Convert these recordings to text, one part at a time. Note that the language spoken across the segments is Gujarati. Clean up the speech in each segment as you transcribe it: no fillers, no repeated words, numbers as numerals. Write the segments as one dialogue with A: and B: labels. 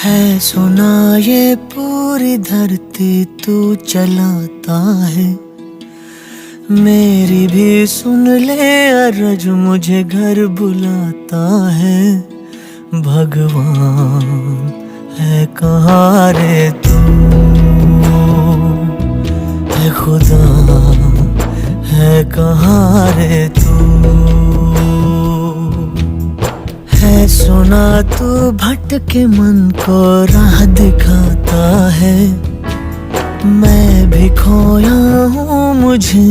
A: है सुना ये पूरी धरती तू चलाता है, मेरी भी सुन ले अरज मुझे घर बुलाता है। भगवान है कहाँ रे तू, है खुदा है कहाँ रे तू। है सुना तू भटके मन को राह दिखाता है, मैं भी खोया हूँ मुझे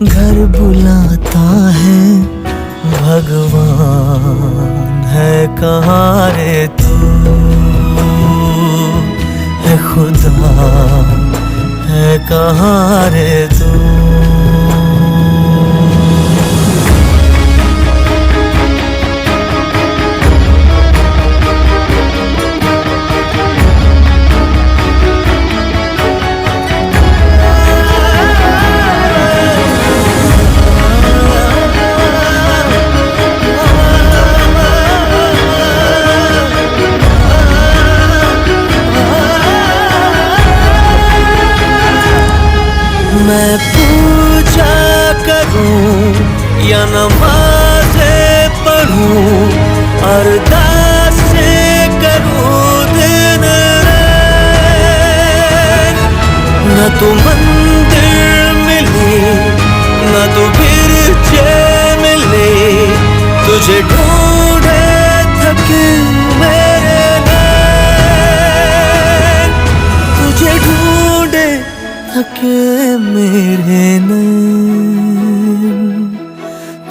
A: घर बुलाता है। भगवान है कहाँ रे तू, है खुदा है कहाँ रे तू। मैं पूजा करूं या नमाज़ें पढ़ूं, अरदास करूं दिन रात, न तो मंदिर मिले न तो गिरजे मिले, तुझे ढूंढे थके मेरे नैन, तुझे ढूंढे थके मेरे नैन,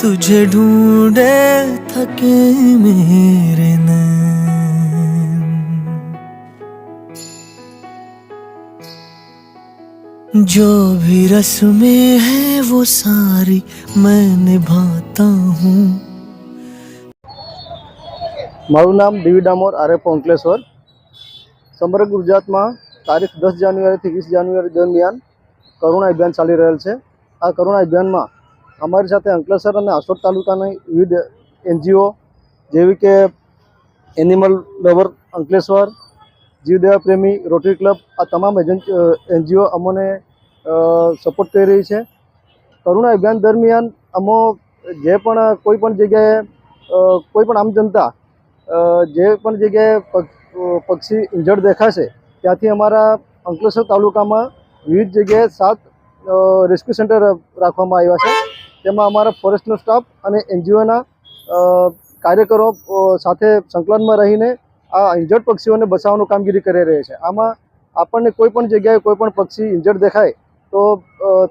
A: तुझे ढूंढे थके मेरे नैन। जो भी रस्में हैं वो सारी मैं निभाता हूँ।
B: મારું નામ ડીવી ડામોર આરએફ અંકલેશ્વર। સમગ્ર ગુજરાતમાં તારીખ 10 જાન્યુઆરીથી 20 જાન્યુઆરી દરમિયાન કરુણા અભિયાન ચાલી રહેલ છે। આ કરુણા અભિયાનમાં અમારી સાથે અંકલેશ્વર અને આસોડ તાલુકાની વિવિધ એનજીઓ જેવી કે એનિમલ લવર અંકલેશ્વર, જીવદયા પ્રેમી, રોટરી ક્લબ, આ તમામ એનજીઓ અમને સપોર્ટ કરી રહી છે। કરુણા અભિયાન દરમિયાન અમો જે પણ કોઈ પણ જગ્યાએ કોઈ પણ આમ જનતા જે પણ જગ્યાએ પક્ષી ઇન્જર્ડ દેખાશે ત્યાંથી અમારા અંકલેશ્વર તાલુકામાં વિવિધ જગ્યાએ 7 રેસ્ક્યુ સેન્ટર રાખવામાં આવ્યા છે। તેમાં અમારા ફોરેસ્ટનો સ્ટાફ અને એનજીઓના કાર્યકરો સાથે સંકલનમાં રહીને આ ઇન્જર્ડ પક્ષીઓને બચાવવાનું કામગીરી કરી રહ્યા છે। આમાં આપણને કોઈ પણ જગ્યાએ કોઈ પણ પક્ષી ઇન્જર્ડ દેખાય તો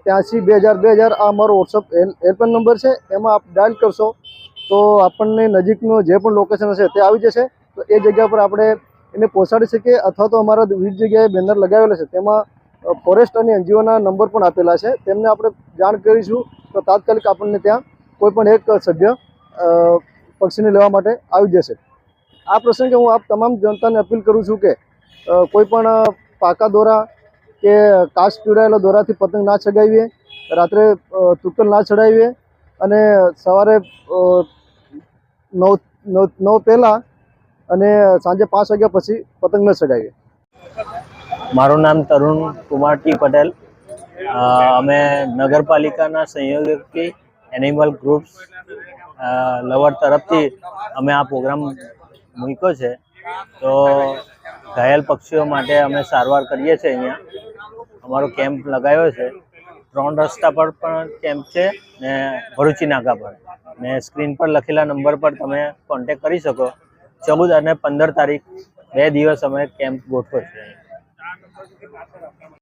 B: 83 2000 આ અમારો વોટ્સઅપ હેલ્પલાઇન નંબર છે। એમાં આપ ડાયલ કરશો તો આપણને નજીકનું જે પણ લોકેશન હશે તે આવી જશે, તો એ જગ્યા પર આપણે એને પહોંચાડી શકીએ। અથવા તો અમારા વિવિધ જગ્યાએ બેનર લગાવેલા છે તેમાં ફોરેસ્ટ અને એનજીઓના નંબર પણ આપેલા છે, તેમને આપણે જાણ કરીશું તો તાત્કાલિક આપણને ત્યાં કોઈ પણ એક સભ્ય પક્ષીને લેવા માટે આવી જશે। આ પ્રસંગે હું આપ તમામ જનતાને અપીલ કરું છું કે કોઈ પણ પાકા દોરા કે કાચ પીવડાયેલા દોરાથી પતંગ ના ચગાવીએ, રાત્રે તુક્કલ ના ચડાવીએ અને સવારે 9 પહેલાં અને સાંજે 5 વાગ્યા પછી પતંગ ન ચગાવીએ।
C: મારું નામ તરુણ કુમાર ટી પટેલ। અમે નગરપાલિકાના સહયોગથી એનિમલ ગ્રુપ્સ લવર તરફથી અમે આ પ્રોગ્રામ મૂક્યો છે। તો ઘાયલ પક્ષીઓ માટે અમે સારવાર કરીએ છીએ। અહીંયા અમારો કેમ્પ લગાવ્યો છે, 3 રસ્તા પર પણ કેમ્પ છે ને ભરૂચી નાકા પર, ને સ્ક્રીન પર લખેલા નંબર પર તમે કોન્ટેક કરી શકો। 14 અને 15 તારીખ 2 દિવસ અમે કેમ્પ ગોઠવ્યો છે।